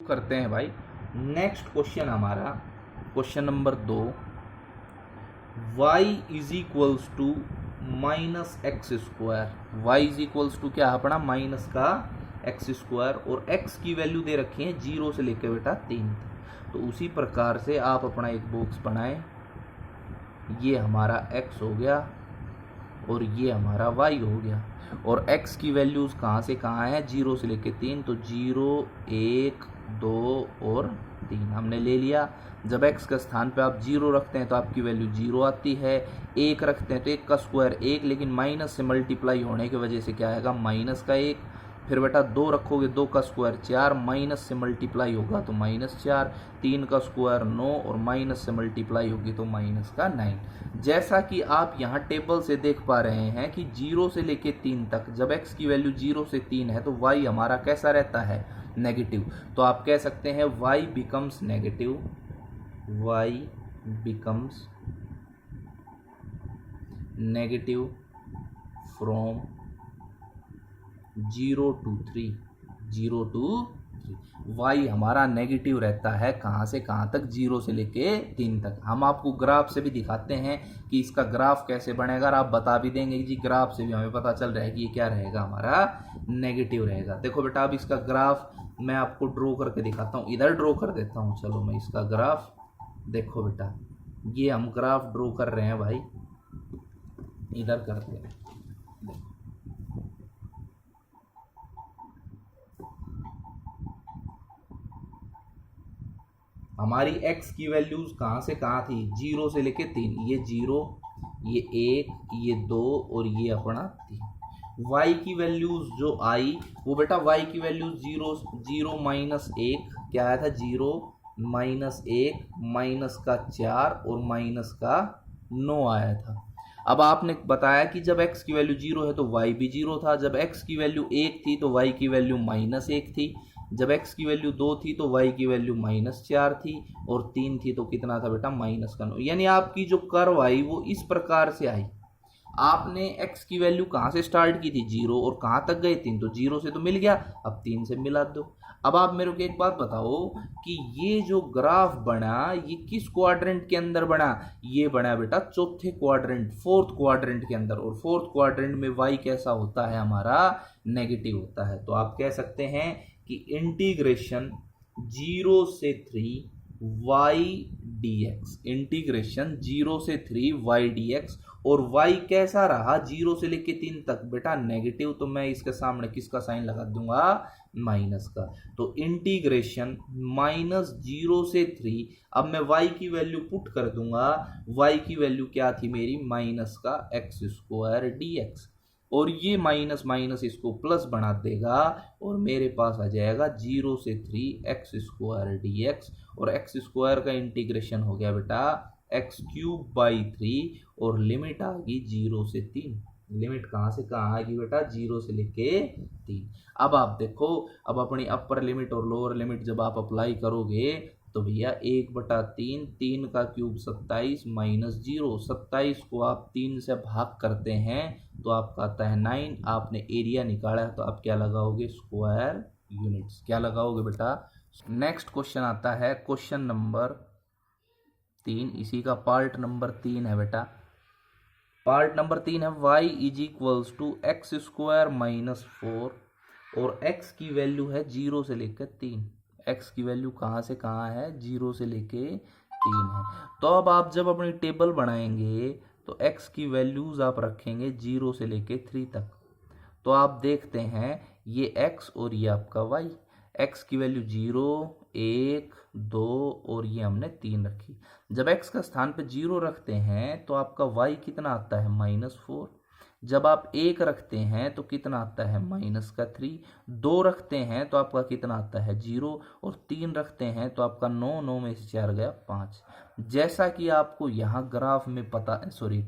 करते हैं भाई। नेक्स्ट क्वेश्चन हमारा question number 2, y is equals to minus x square. Y is equals to क्या अपना माइनस का एक्स स्क्वायर, और x की वैल्यू दे रखी है 0 से लेकर बेटा 3 तक। तो उसी प्रकार से आप अपना एक बॉक्स बनाएं, ये हमारा x हो गया और ये हमारा y हो गया, और x की वैल्यूज कहाँ से कहाँ है 0 से लेके 3, तो 0 1 2 और 3 हमने ले लिया। जब x के स्थान पे आप 0 रखते हैं तो आपकी वैल्यू 0 आती है, 1 रखते हैं तो 1 का स्क्वायर 1, लेकिन माइनस से मल्टीप्लाई होने की वजह से क्या आएगा माइनस का 1। फिर बेटा 2 रखोगे 2 का स्क्वायर 4, माइनस से मल्टीप्लाई होगा तो -4, 3 का स्क्वायर 9 और माइनस से मल्टीप्लाई होगी तो माइनस का 9। जैसा कि आप यहाँ टेबल से देख पा रहे हैं कि 0 से लेके 3 तक जब x की वैल्यू 0 से 3 है तो y हमारा कैसा रहता है नेगेटिव। तो आप कह सकते हैं y becomes negative, y becomes negative from 0 to 3, 0 to 3। y हमारा नेगेटिव रहता है कहाँ से कहाँ तक 0 से लेके 3 तक। हम आपको ग्राफ से भी दिखाते हैं कि इसका ग्राफ कैसे बनेगा, और आप बता भी देंगे कि जी ग्राफ से भी हमें पता चल रहा है कि ये क्या रहेगा हमारा नेगेटिव रहेगा। देखो बेटा अब इसका ग्राफ मैं आपको ड्रॉ करके दिखाता हूँ, इधर ड्रॉ कर देता हूँ। चलो मैं इसका ग्राफ, देखो बेटा ये हम ग्राफ ड्रॉ कर रहे हैं भाई, इधर करते हैं। हमारी x की वैल्यूज कहाँ से कहाँ थी 0 से लेके 3, ये 0 ये 1 ये 2 और ये अपना 3। y की वैल्यूज जो आई वो बेटा y की वैल्यूज 0 -1 क्या आया था 0 -1 माइनस का 4 और माइनस का 9 आया था। अब आपने बताया कि जब x की वैल्यू 0 है तो y भी 0 था, जब x की वैल्यू 1 थी तो y की वैल्यू -1 थी, जब x की वैल्यू 2 थी तो y की वैल्यू -4 थी, और 3 थी तो कितना था बेटा माइनस का 9। यानी आपकी जो कर्व आई वो इस प्रकार से आई। आपने x की वैल्यू कहाँ से स्टार्ट की थी 0 और कहाँ तक गए 3, तो 0 से तो मिल गया, अब 3 से मिला दो। अब आप मेरे को एक बात बताओ कि ये जो ग्राफ बना ये किस क्वाड्रेंट के अंदर बना, ये बना बेटा चौथे क्वाड्रेंट, फोर्थ क्वाड्रेंट के अंदर, और फोर्थ क्वाड्रेंट में y कैसा होता है हमारा नेगेटिव होता है। तो आप कह सकते हैं कि इंटीग्रेशन 0 से 3 y dx, इंटीग्रेशन 0 से 3 y dx, और y कैसा रहा 0 से लेके 3 तक बेटा नेगेटिव, तो मैं इसके सामने किसका साइन लगा दूंगा माइनस का। तो इंटीग्रेशन -0 से 3, अब मैं y की वैल्यू पुट कर दूंगा, y की वैल्यू क्या थी मेरी माइनस का x स्क्वायर dx, और ये माइनस माइनस इसको प्लस बना देगा और मेरे पास आ जाएगा 0 से 3 एक्स स्क्वायर डी एक्स, और एक्स स्क्वायर का इंटीग्रेशन हो गया बेटा x³/3, और लिमिट आ गई 0 से 3। लिमिट कहाँ से कहाँ आएगी बेटा 0 से लेके 3। अब आप देखो, अब अपनी अपर लिमिट और लोअर लिमिट जब आप अप्लाई करोगे तो भैया 1/3, 3 का क्यूब 27 -0, 27 को आप 3 से भाग करते हैं तो आपका आता है 9। आपने एरिया निकाला है तो आप क्या लगाओगे स्क्वायर यूनिट्स, क्या लगाओगे बेटा। नेक्स्ट क्वेश्चन आता है क्वेश्चन नंबर 3, इसी का पार्ट नंबर 3 है बेटा। पार्ट नंबर 3 है y is equals to x² -4, और x की वैल्यू है 0 से लेकर 3। x की वैल्यू कहाँ से कहाँ है 0 से लेके 3 है। तो अब आप जब अपनी टेबल बनाएंगे तो x की वैल्यूज आप रखेंगे 0 से लेके 3 तक। तो आप देखते हैं ये x और ये आपका y, x की वैल्यू 0 1 2 और ये हमने 3 रखी। जब x का स्थान पे 0 रखते हैं तो आपका y कितना आता है -4, जब आप 1 रखते हैं तो कितना आता है -3, 2 रखते हैं तो आपका कितना आता है 0, और 3 रखते हैं तो आपका 9, 9 में से 4 गया 5। जैसा कि आपको यहाँ ग्राफ में पता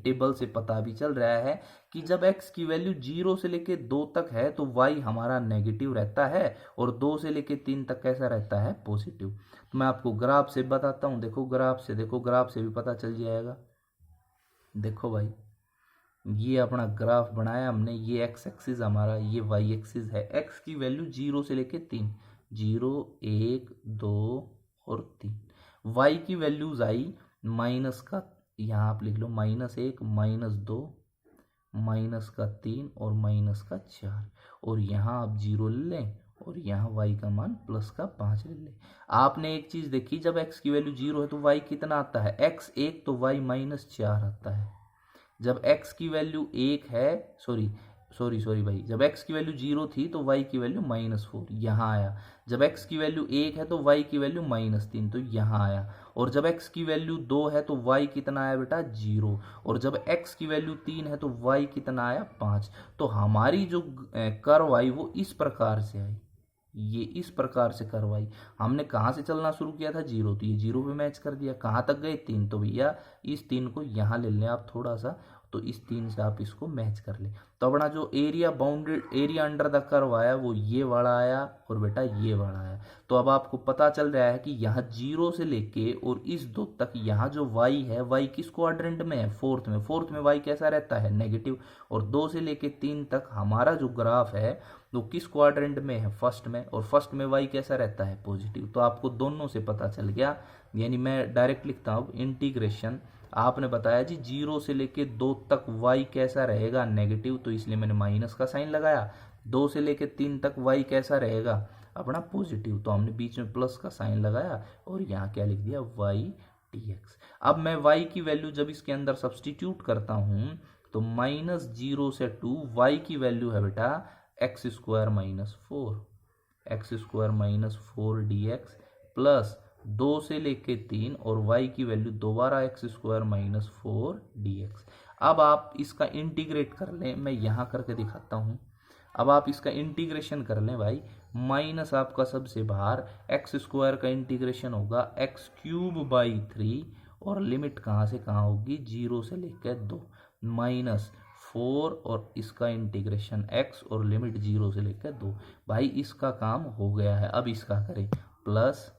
टेबल से पता भी चल रहा है कि जब x की वैल्यू 0 से लेके 2 तक है तो y हमारा नेगेटिव रहता है, और 2 से लेके 3 तक कैसा रहता है पॉजिटिव। तो मैं आपको ग्राफ से बताता हूँ, देखो ग्राफ से, देखो ग्राफ से भी पता चल जाएगा। देखो भाई ये अपना ग्राफ बनाया हमने, ये x एक्सिस हमारा, ये y एक्सिस है। x की वैल्यू 0 से लेके 3, 0 1 2 और 3। y की वैल्यूज आई माइनस का, यहाँ आप लिख लो -1 -2 -3 और -4, और यहाँ आप 0 ले लें और यहाँ y का मान +5 ले लें। आपने एक चीज़ देखी, जब x की वैल्यू 0 है तो y कितना आता है, x 1 तो y -4 आता है। जब x की वैल्यू 1 है, सॉरी भाई, जब x की वैल्यू 0 थी तो y की वैल्यू -4 यहाँ आया। जब x की वैल्यू 1 है तो y की वैल्यू -3 तो यहाँ आया। और जब x की वैल्यू 2 है तो y कितना आया बेटा, 0। और जब x की वैल्यू 3 है तो y कितना आया, 5। तो हमारी जो कर्व आई वो इस प्रकार से आई, ये इस प्रकार से कर्व आई। हमने कहाँ से चलना शुरू किया था, 0, तो ये 0 पे मैच कर दिया। कहाँ तक गए, 3, तो भैया इस 3 को यहाँ ले लें आप थोड़ा सा, तो इस 3 से आप इसको मैच कर ले। तो अपना जो area bounded area under the curve आया वो ये वाला आया और बेटा ये वाला आया। तो अब आपको पता चल रहा है कि यहाँ 0 से लेके और इस 2 तक यहाँ जो y है, y किस क्वाड्रेंट में है, फोर्थ में। फोर्थ में y कैसा रहता है, नेगेटिव। और 2 से लेके 3 तक हमारा जो ग्राफ है वो किस क्वाड्रेंट में है, फर्स्ट में। और फर्स्ट में y कैसा रहता है, पॉजिटिव। तो आपको दोनों से पता चल गया। यानी मैं डायरेक्ट लिखता हूँ इंटीग्रेशन, आपने बताया जी 0 से लेके 2 तक y कैसा रहेगा, नेगेटिव, तो इसलिए मैंने माइनस का साइन लगाया। 2 से लेके 3 तक y कैसा रहेगा अपना, पॉजिटिव, तो हमने बीच में प्लस का साइन लगाया और यहाँ क्या लिख दिया, y dx। अब मैं y की वैल्यू जब इसके अंदर सब्सटीट्यूट करता हूँ तो -0 से 2, y की वैल्यू है बेटा x² -4 dx प्लस 2 से लेके 3 और y की वैल्यू दोबारा x² -4 dx। अब आप इसका इंटीग्रेट कर लें, मैं यहाँ करके दिखाता हूँ। अब आप इसका इंटीग्रेशन कर लें भाई, माइनस आपका सबसे बाहर x² का इंटीग्रेशन होगा x³/3 और लिमिट कहाँ से कहाँ होगी, 0 से लेकर 2 -4 और इसका इंटीग्रेशन x और लिमिट 0 से लेकर 2। भाई इसका काम हो गया है। अब इसका करें प्लस,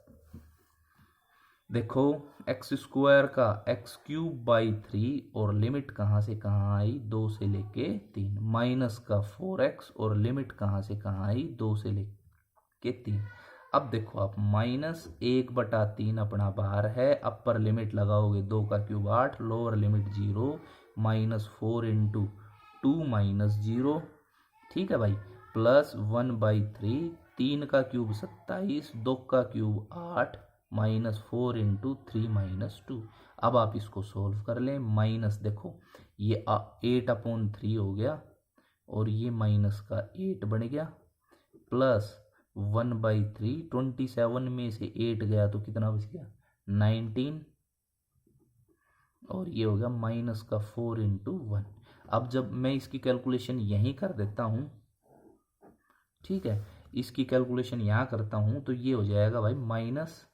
देखो x² का x³/3 और लिमिट कहाँ से कहाँ आई, 2 से लेके 3, माइनस का 4x और लिमिट कहाँ से कहाँ आई, 2 से लेके 3। अब देखो आप -1/3 अपना बाहर है, अपर लिमिट लगाओगे 2 का क्यूब 8, लोअर लिमिट 0, -4 × 2 -0, ठीक है भाई, प्लस 1/3, 3 का क्यूब 27, 2 का क्यूब 8, -4 × 3 -2। अब आप इसको सोल्व कर लें, माइनस देखो ये 8/3 हो गया और ये माइनस का 8 बन गया, प्लस 1/3, 27 में से 8 गया तो कितना बच गया, 19, और ये हो गया माइनस का 4 × 1। अब जब मैं इसकी कैलकुलेशन यहीं कर देता हूँ, ठीक है, इसकी कैलकुलेशन यहाँ करता हूँ तो ये हो जाएगा भाई माइनस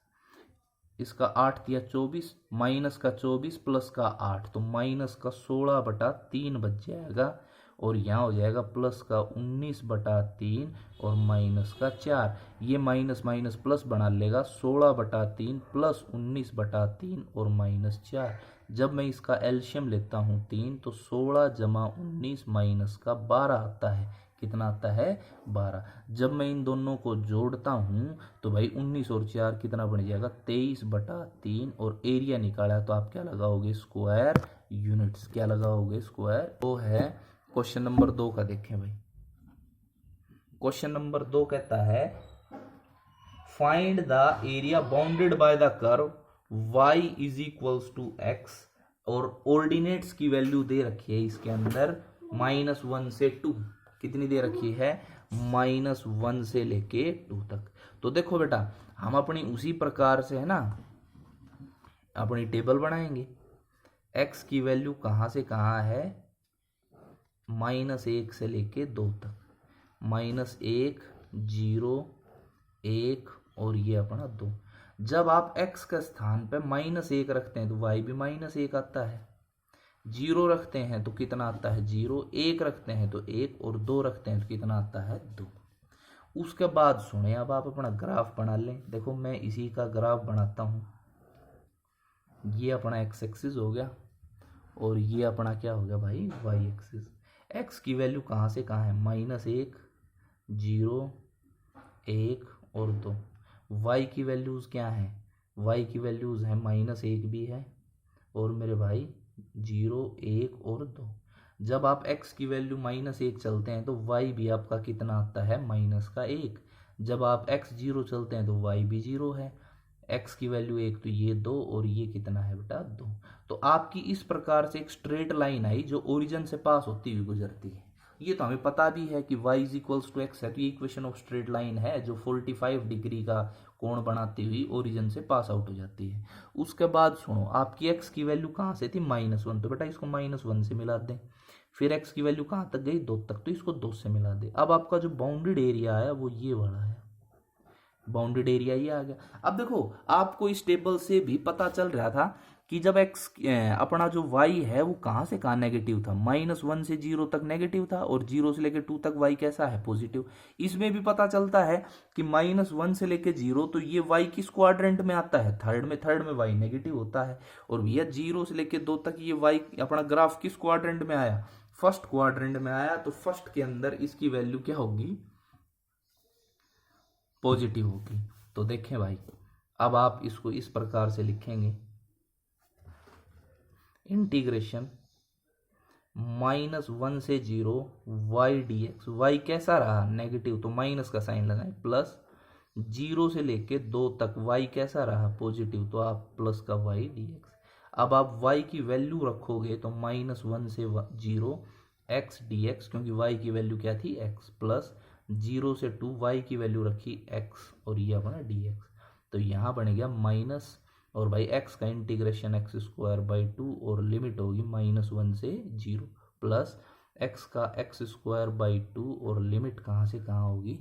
इसका 8 दिया 24, माइनस का 24 प्लस का 8, तो माइनस का 16/3 बच जाएगा। और यहाँ हो जाएगा प्लस का 19/3 और माइनस का 4। ये माइनस माइनस प्लस बना लेगा, 16/3 प्लस 19/3 और -4। जब मैं इसका एलशियम लेता हूँ 3, तो 16 + 19 माइनस का 12 आता है। कितना आता है, 12। जब मैं इन दोनों को जोड़ता हूँ तो भाई 19 और 4 कितना बन जाएगा, 23/3, और एरिया निकाला तो आप क्या लगाओगे, स्क्वायर यूनिट्स। क्या लगाओगे, स्क्वायर। वो है क्वेश्चन नंबर 2 का। देखें भाई, क्वेश्चन नंबर 2 कहता है find the area bounded by the curve y = x, और ऑर्डिनेट्स की वैल्यू दे रखी है इसके अंदर -1 से 2। कितनी दे रखी है, -1 से लेके 2 तक। तो देखो बेटा, हम अपनी उसी प्रकार से है ना अपनी टेबल बनाएंगे। x की वैल्यू कहाँ से कहाँ है, -1 से लेके 2 तक, -1 0 1 और ये अपना 2। जब आप x के स्थान पे -1 रखते हैं तो y भी -1 आता है, 0 रखते हैं तो कितना आता है, 0, 1 रखते हैं तो 1 और 2 रखते हैं तो कितना आता है, 2। उसके बाद सुने, अब आप अपना ग्राफ बना लें। देखो मैं इसी का ग्राफ बनाता हूँ। ये अपना x एक्सिस हो गया और ये अपना क्या हो गया भाई, y एक्सिस। x की वैल्यू कहाँ से कहाँ है, -1 0 1 और 2। y की वैल्यूज़ क्या हैं, y की वैल्यूज़ हैं -1 भी है और मेरे भाई 0, 1 और 2। जब आप x की वैल्यू -1 चलते हैं तो y भी आपका कितना आता है, -1। जब आप x 0 चलते हैं तो y भी 0 है, x की वैल्यू 1 तो ये 2 और ये कितना है बेटा 2। तो आपकी इस प्रकार से एक स्ट्रेट लाइन आई जो ओरिजिन से पास होती हुई गुजरती है। ये तो हमें पता भी है कि y इक्वल्स टू एक्स है, तो ये इक्वेशन ऑफ स्ट्रेट लाइन है जो 45 डिग्री का कोण बनाती हुई ओरिजिन से पास आउट हो जाती है। उसके बाद सुनो, आपकी x की वैल्यू कहाँ से थी, -1, तो बेटा इसको -1 से मिला दें। फिर x की वैल्यू कहाँ तक गई, 2 तक, तो इसको 2 से मिला दे। अब आपका जो बाउंडेड एरिया आया वो ये वाला है, बाउंडेड एरिया ये आ गया। अब देखो आपको इस टेबल से भी पता चल रहा था कि जब x अपना जो y है वो कहाँ से कहाँ नेगेटिव था, -1 से 0 तक नेगेटिव था और 0 से लेकर 2 तक y कैसा है, पॉजिटिव। इसमें भी पता चलता है कि -1 से लेकर 0 तो ये y किस क्वाड्रेंट में आता है, थर्ड में y नेगेटिव होता है। और भैया 0 से लेकर 2 तक ये y अपना ग्राफ किस क्वाड्रेंट में आया, फर्स्ट क्वाड्रेंट में आया। तो फर्स्ट के अंदर इसकी वैल्यू क्या होगी, पॉजिटिव होगी। तो देखें भाई, अब आप इसको इस प्रकार से लिखेंगे, इंटीग्रेशन -1 से 0 y dx, y कैसा रहा, नेगेटिव, तो माइनस का साइन लगाएं, प्लस 0 से लेके 2 तक y कैसा रहा, पॉजिटिव, तो आप प्लस का y dx। अब आप y की वैल्यू रखोगे तो -1 से 0 x dx, क्योंकि y की वैल्यू क्या थी, x, प्लस 0 से 2 y की वैल्यू रखी x और ये अपना dx। तो यहाँ बन गया माइनस, और भाई x का इंटीग्रेशन x² 2 और लिमिट होगी -1 से 0, प्लस x का x² 2 और लिमिट कहाँ से कहाँ होगी,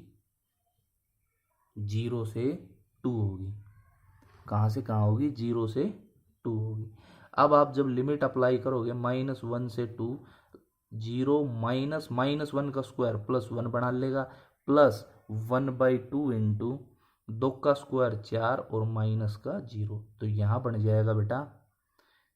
0 से 2 होगी। कहाँ से कहाँ होगी, 0 से 2 होगी। अब आप जब लिमिट अप्लाई करोगे -1 से 2, 0 -1 का स्क्वायर +1 बना लेगा, प्लस 1/2 इंटू 2 का स्क्वायर 4 और माइनस का 0। तो यहाँ बन जाएगा बेटा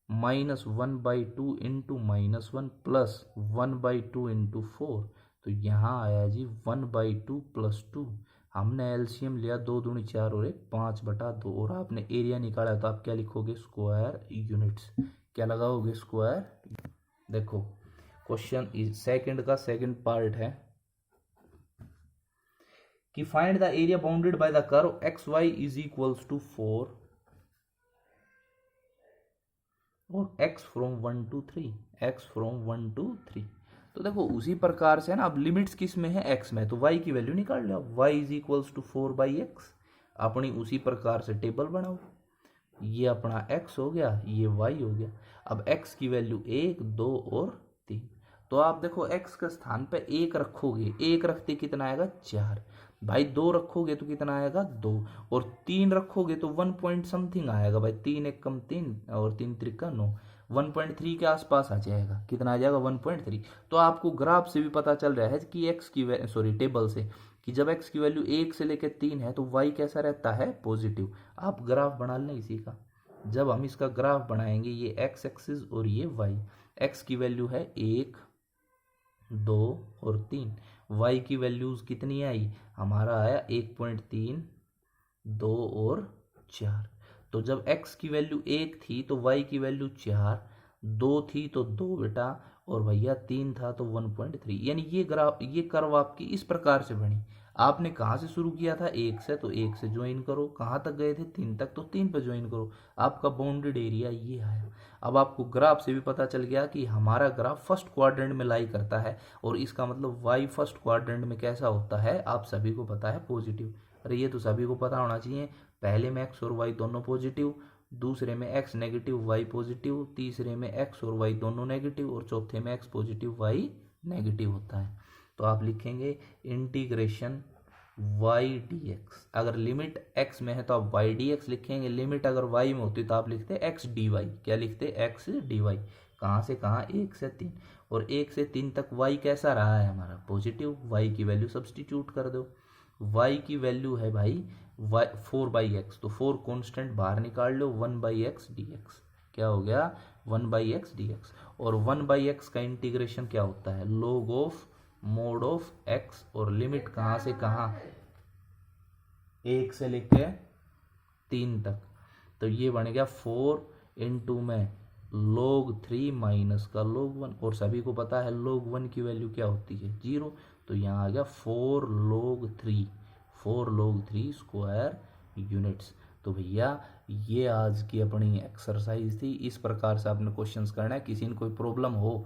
-1/2 इंटू -1 प्लस 1/2 इंटू 4। तो यहाँ आया जी 1/2 + 2। हमने एलसीएम लिया, 2 दूनी 4 और 1 5/2, और आपने एरिया निकाला तो आप क्या लिखोगे, स्क्वायर यूनिट्स। क्या लगाओगे, स्क्वायर। देखो क्वेश्चन सेकंड का सेकंड पार्ट है कि find the area bounded by the curve xy is equals to 4 और x from 1 to 3, x from 1 to 3। तो देखो उसी प्रकार से ना, अब लिमिट्स किस में है, x में, तो y की वैल्यू निकाल लो, y is equals to 4/x। अपनी उसी प्रकार से टेबल बनाओ, ये अपना x हो गया, ये y हो गया। अब x की वैल्यू 1, 2 और 3। तो आप देखो x के स्थान पे 1 रखोगे, 1 रखते कितना आएगा, 4। भाई 2 रखोगे तो कितना आएगा, 2, और 3 रखोगे तो 1 पॉइंट समथिंग आएगा भाई, 3 1 कम 3 और 3 3 9, 1.3 के आसपास आ जाएगा। कितना आ जाएगा, 1.3। तो आपको ग्राफ से भी पता चल रहा है कि x की सॉरी टेबल से, कि जब x की वैल्यू 1 से लेकर 3 है तो y कैसा रहता है, पॉजिटिव। आप ग्राफ बना लें इसी का। जब हम इसका ग्राफ बनाएंगे, ये x एक्सिस और ये y, x की वैल्यू है 1, 2 और 3, y की वैल्यूज कितनी आई, हमारा आया 1.3, 2 और 4। तो जब x की वैल्यू 1 थी तो y की वैल्यू 4, 2 थी तो 2 बेटा, और भैया 3 था तो 1.3। यानी ये ग्राफ, ये कर्व आपकी इस प्रकार से बनी। आपने कहाँ से शुरू किया था, 1 से, तो 1 से ज्वाइन करो। कहाँ तक गए थे, 3 तक, तो 3 पे ज्वाइन करो। आपका बाउंडेड एरिया ये आया। अब आपको ग्राफ से भी पता चल गया कि हमारा ग्राफ फर्स्ट क्वाड्रेंट में लाई करता है, और इसका मतलब y फर्स्ट क्वाड्रेंट में कैसा होता है, आप सभी को पता है, पॉजिटिव। अरे ये तो सभी को पता होना चाहिए। पहले में x और y दोनों पॉजिटिव, दूसरे में x नेगेटिव y पॉजिटिव, तीसरे में x और y दोनों नेगेटिव, और चौथे में x पॉजिटिव y नेगेटिव होता है। तो आप लिखेंगे इंटीग्रेशन y dx। अगर लिमिट x में है तो आप y dx लिखेंगे, लिमिट अगर y में होती तो आप लिखते x dy। क्या लिखते, x dy। कहाँ से कहाँ, 1 से 3, और 1 से 3 तक y कैसा रहा है हमारा, पॉजिटिव। y की वैल्यू सब्सटीट्यूट कर दो, y की वैल्यू है भाई 4/x, तो 4 कांस्टेंट बाहर निकाल लो, 1/x dx। क्या हो गया, 1/x dx। और 1/x का इंटीग्रेशन क्या होता है, log of mod of x, और लिमिट कहाँ से कहाँ, 1 से लेके 3 तक। तो ये बन गया 4 इंटू में log 3 माइनस का log 1, और सभी को पता है log 1 की वैल्यू क्या होती है 0। तो यहाँ आ गया 4 log 3 स्क्वायर यूनिट्स। तो भैया ये आज की अपनी एक्सरसाइज थी। इस प्रकार से आपने क्वेश्चंस करना है। किसी ने कोई प्रॉब्लम हो